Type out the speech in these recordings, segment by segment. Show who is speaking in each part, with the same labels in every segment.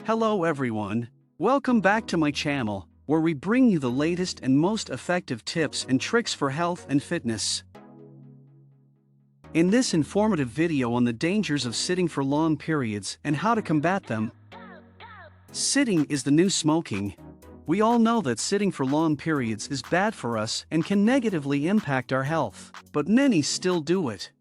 Speaker 1: Hello everyone, welcome back to my channel, where we bring you the latest and most effective tips and tricks for health and fitness. In this informative video on the dangers of sitting for long periods and how to combat them. Sitting is the new smoking. We all know that sitting for long periods is bad for us and can negatively impact our health, but many still do it.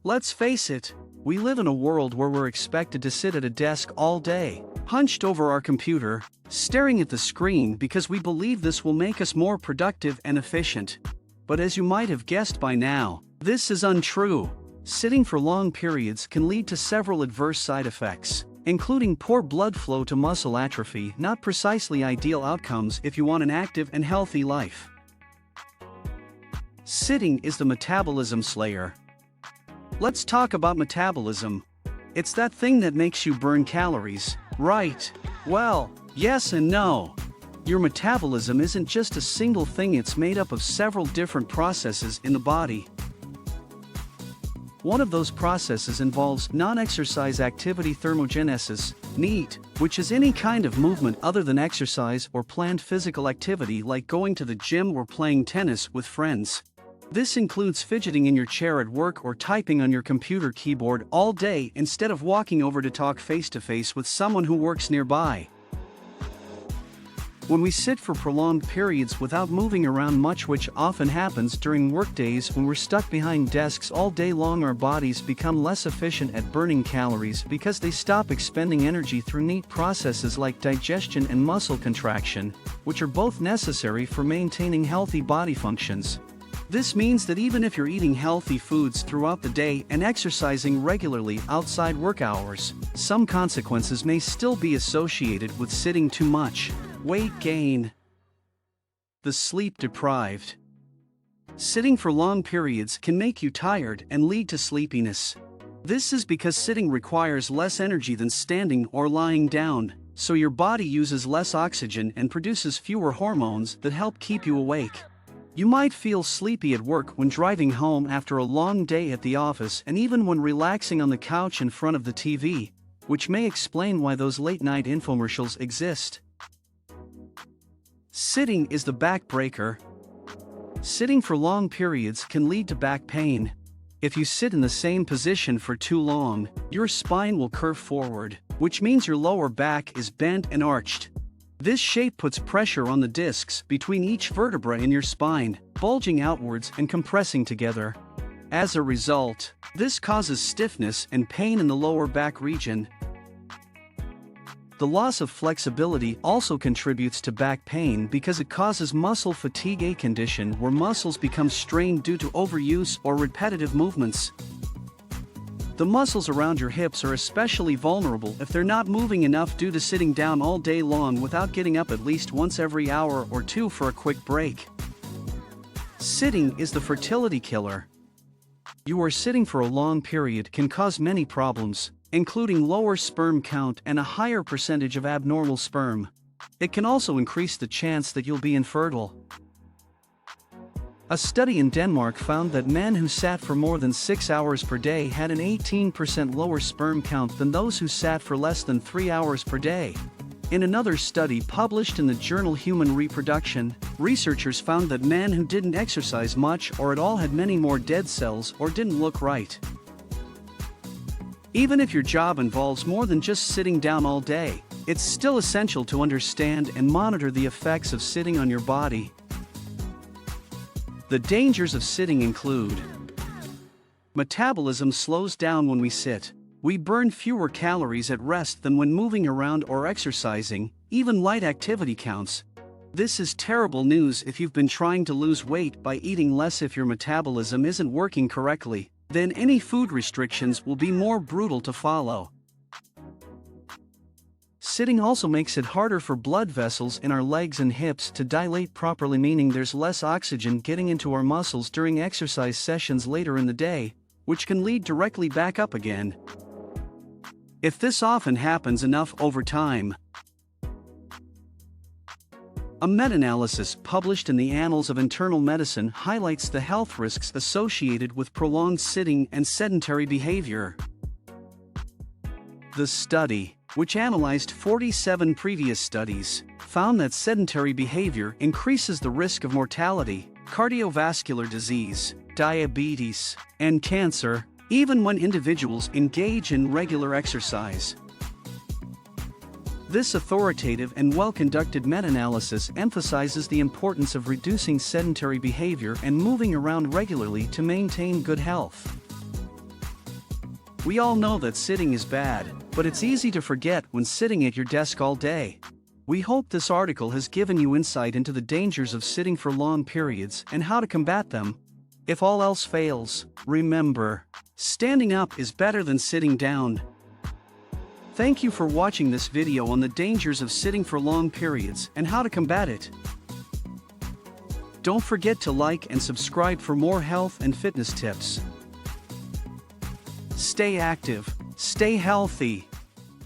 Speaker 1: Let's face it, we live in a world where we're expected to sit at a desk all day, hunched over our computer, staring at the screen because we believe this will make us more productive and efficient. But as you might have guessed by now, this is untrue. Sitting for long periods can lead to several adverse side effects, including poor blood flow to muscle atrophy, not precisely ideal outcomes if you want an active and healthy life. Sitting is the metabolism slayer. Let's talk about metabolism. It's that thing that makes you burn calories, right? Well, yes and no. Your metabolism isn't just a single thing, it's made up of several different processes in the body. One of those processes involves non-exercise activity thermogenesis, NEAT, which is any kind of movement other than exercise or planned physical activity like going to the gym or playing tennis with friends. This includes fidgeting in your chair at work or typing on your computer keyboard all day instead of walking over to talk face-to-face with someone who works nearby. When we sit for prolonged periods without moving around much, which often happens during workdays when we're stuck behind desks all day long, our bodies become less efficient at burning calories because they stop expending energy through neat processes like digestion and muscle contraction, which are both necessary for maintaining healthy body functions. This means that even if you're eating healthy foods throughout the day and exercising regularly outside work hours, some consequences may still be associated with sitting too much. Weight gain. The sleep deprived. Sitting for long periods can make you tired and lead to sleepiness. This is because sitting requires less energy than standing or lying down, so your body uses less oxygen and produces fewer hormones that help keep you awake. You might feel sleepy at work when driving home after a long day at the office, and even when relaxing on the couch in front of the TV, which may explain why those late-night infomercials exist. Sitting is the backbreaker. Sitting for long periods can lead to back pain. If you sit in the same position for too long, your spine will curve forward, which means your lower back is bent and arched. This shape puts pressure on the discs between each vertebra in your spine, bulging outwards and compressing together. As a result, this causes stiffness and pain in the lower back region. The loss of flexibility also contributes to back pain because it causes muscle fatigue, a condition where muscles become strained due to overuse or repetitive movements. The muscles around your hips are especially vulnerable if they're not moving enough due to sitting down all day long without getting up at least once every hour or two for a quick break. Sitting is the fertility killer. You are sitting for a long period can cause many problems, including lower sperm count and a higher percentage of abnormal sperm. It can also increase the chance that you'll be infertile. A study in Denmark found that men who sat for more than 6 hours per day had an 18% lower sperm count than those who sat for less than 3 hours per day. In another study published in the journal Human Reproduction, researchers found that men who didn't exercise much or at all had many more dead cells or didn't look right. Even if your job involves more than just sitting down all day, it's still essential to understand and monitor the effects of sitting on your body. The dangers of sitting include: metabolism slows down when we sit. We burn fewer calories at rest than when moving around or exercising, even light activity counts. This is terrible news if you've been trying to lose weight by eating less. If your metabolism isn't working correctly, then any food restrictions will be more brutal to follow. Sitting also makes it harder for blood vessels in our legs and hips to dilate properly, meaning there's less oxygen getting into our muscles during exercise sessions later in the day, which can lead directly back up again. If this often happens enough over time. A meta-analysis published in the Annals of Internal Medicine highlights the health risks associated with prolonged sitting and sedentary behavior. The study which analyzed 47 previous studies, found that sedentary behavior increases the risk of mortality, cardiovascular disease, diabetes, and cancer, even when individuals engage in regular exercise. This authoritative and well-conducted meta-analysis emphasizes the importance of reducing sedentary behavior and moving around regularly to maintain good health. We all know that sitting is bad, but it's easy to forget when sitting at your desk all day. We hope this article has given you insight into the dangers of sitting for long periods and how to combat them. If all else fails, remember, standing up is better than sitting down. Thank you for watching this video on the dangers of sitting for long periods and how to combat it. Don't forget to like and subscribe for more health and fitness tips. Stay active, stay healthy.